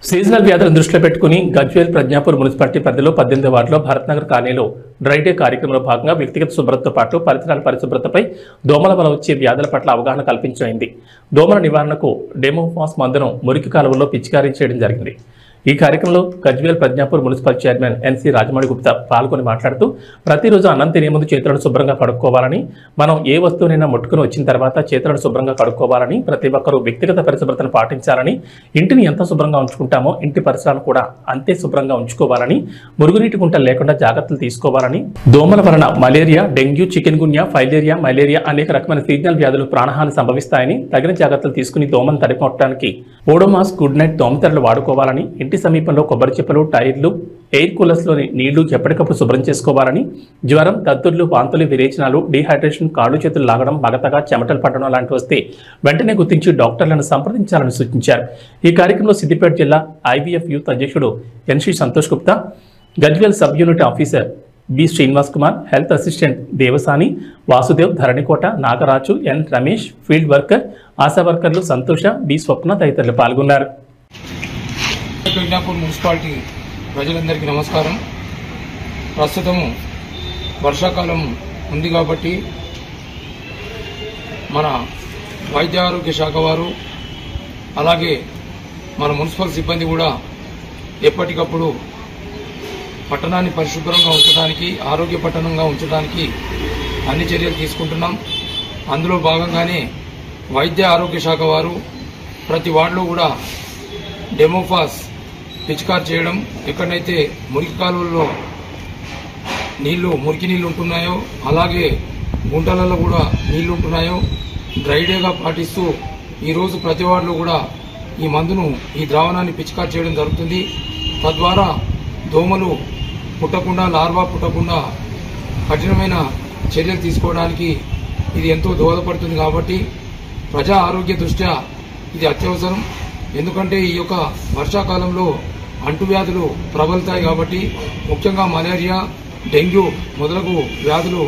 Seasonal వ్యాధులను దృష్టిలో పెట్టుకుని గజ్వేల్ ప్రజ్ఞాపూర్ మున్సిపాలిటీ పరిధిలో 18వ వార్డులో భారత్నగర్ కాలనీలో డ్రై డే కార్యక్రమంలో భాగంగా వ్యక్తిగత శుభ్రతతో పాటు పరిసరాల పరిశుభ్రతపై దోమల వల్ల వచ్చే వ్యాధుల పట్ల అవగాహన కల్పించమైంది. దోమల నివారణకు డెమోఫాస్ మందును మురికి కాలువల్లో పిచికారీ చేయడం జరిగింది. ఈ కార్యక్రమంలో Gajwel Pragnapur municipal chairman NC Rajamouli Gupta పాల్గొని మాట్లాడుతూ ప్రతిరోజు అన్నం తినే ముందు చేతులను శుభ్రంగా కడుక్కోవాలని, మనం ఏ వస్తువునైనా ముట్టుకుని వచ్చిన తర్వాత చేతులను శుభ్రంగా కడుక్కోవాలని, ప్రతి ఒక్కరూ వ్యక్తిగత పరిశుభ్రతను పాటించాలని, ఇంటిని ఎంత శుభ్రంగా ఉంచుకుంటామో ఇంటి పరిసరాలను కూడా అంతే శుభ్రంగా ఉంచుకోవాలని, మురుగునీటి గుంటలు లేకుండా జాగ్రత్తలు తీసుకోవాలని, దోమల వలన malaria, dengue, chikungunya, filaria, malaria అనేక రకమైన సీజనల్ వ్యాధులు ప్రాణహాని సంభవిస్తాయని, తగిన జాగ్రత్తలు తీసుకుని దోమను తరిమొట్టడానికి ఓడోమాస్ గుడ్ నైట్ దోమతెరలు వాడుకోవాలని, ఇంటి సమీపంలో కొబ్బరి చిప్పలు, టైర్లు, ఎయిర్ కూలర్స్లోని నీళ్లు ఎప్పటికప్పుడు శుభ్రం చేసుకోవాలని, జ్వరం, దద్దుర్లు, వాంతులు, విరేచనాలు, డీహైడ్రేషన్, కాళ్ళు చేతులు లాగడం, మగతగా చెమటలు పట్టడం లాంటివి వస్తే వెంటనే గుర్తించి డాక్టర్లను సంప్రదించాలని సూచించారు. ఈ కార్యక్రమంలో సిద్దిపేట జిల్లా ఐవీఎఫ్ యూత్ అధ్యక్షుడు NC Santosh Gupta, Gajwel sub unit officer B Srinivas Kumar, health assistant Devasani, Vasudev, Dharanikota, Nagaraju, N Ramesh, field worker, ASHA వర్కర్లు సంతోష, బి స్వప్న తదితరులు పాల్గొన్నారు. ప్రజ్ఞాపూర్ మున్సిపాలిటీ ప్రజలందరికీ నమస్కారం. ప్రస్తుతము వర్షాకాలం ఉంది కాబట్టి మన వైద్య ఆరోగ్య శాఖ వారు అలాగే మన మున్సిపల్ సిబ్బంది కూడా ఎప్పటికప్పుడు పట్టణాన్ని పరిశుభ్రంగా ఉంచడానికి, ఆరోగ్య పట్టణంగా ఉంచడానికి అన్ని చర్యలు తీసుకుంటున్నాం. అందులో భాగంగానే వైద్య ఆరోగ్య శాఖ వారు ప్రతి వార్డులో కూడా డెమోఫాస్ పిచికారి చేయడం, ఎక్కడైతే మురికి కాలువల్లో మురికి నీళ్లు ఉంటున్నాయో అలాగే గుంటలలో కూడా నీళ్లు ఉంటున్నాయో డ్రై డేగా పాటిస్తూ ఈరోజు ప్రతి వార్డులో కూడా ఈ మందును, ఈ ద్రావణాన్ని పిచికారి చేయడం జరుగుతుంది. తద్వారా దోమలు పుట్టకుండా, లార్వా పుట్టకుండా కఠినమైన చర్యలు తీసుకోవడానికి ఇది ఎంతో దోహదపడుతుంది. కాబట్టి ప్రజా ఆరోగ్య దృష్ట్యా ఇది అత్యవసరం. ఎందుకంటే ఈ యొక్క వర్షాకాలంలో అంటువ్యాధులు ప్రబలుతాయి కాబట్టి, ముఖ్యంగా మలేరియా, డెంగ్యూ మొదలగు వ్యాధులు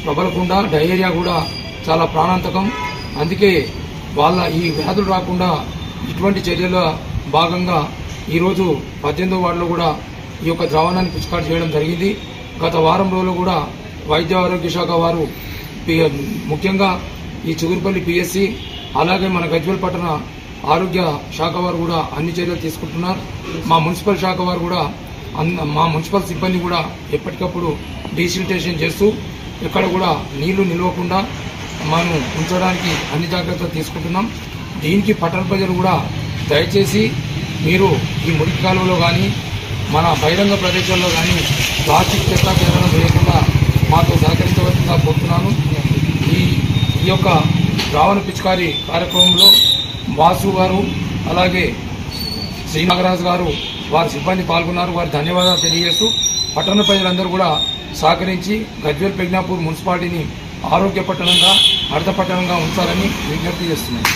ప్రబలకుండా, డయేరియా కూడా చాలా ప్రాణాంతకం. అందుకే ఈ వ్యాధులు రాకుండా ఇటువంటి చర్యల భాగంగా ఈరోజు 18వ వార్డులో కూడా ఈ యొక్క ద్రావణాన్ని పిచికారి చేయడం జరిగింది. గత వారం రోజులు కూడా వైద్య ఆరోగ్య శాఖ వారు ముఖ్యంగా ఈ చిగురుపల్లి పిఎస్సి అలాగే మన గజ్వేల్ పట్టణ ఆరోగ్య శాఖ వారు కూడా అన్ని చర్యలు తీసుకుంటున్నారు. మా మున్సిపల్ శాఖ వారు కూడా, మా మున్సిపల్ సిబ్బంది కూడా ఎప్పటికప్పుడు డీసిల్టేషన్ చేస్తూ ఎక్కడ కూడా నీళ్లు నిలవకుండా మనం ఉంచడానికి అన్ని జాగ్రత్తలు తీసుకుంటున్నాం. దీనికి పట్టణ ప్రజలు కూడా దయచేసి మీరు ఈ మురికి కాలువలో కానీ మన బహిరంగ ప్రదేశాల్లో కానీ ప్లాస్టిక్ చెత్త చెదరడం వేయకుండా మాతో సహకరించవలసిందిగా కోరుతున్నాను. ఈ యొక్క ద్రావణ పిచికారి కార్యక్రమంలో వాసు గారు అలాగే శ్రీనాగరాజు గారు వారి సిబ్బంది పాల్గొన్నారు. వారి ధన్యవాదాలు తెలియజేస్తూ పట్టణ ప్రజలందరూ కూడా సహకరించి గజ్వేల్ ప్రజ్ఞాపూర్ మున్సిపాలిటీని ఆరోగ్య పట్టణంగా, హరిత పట్టణంగా ఉంచాలని విజ్ఞప్తి చేస్తున్నాను.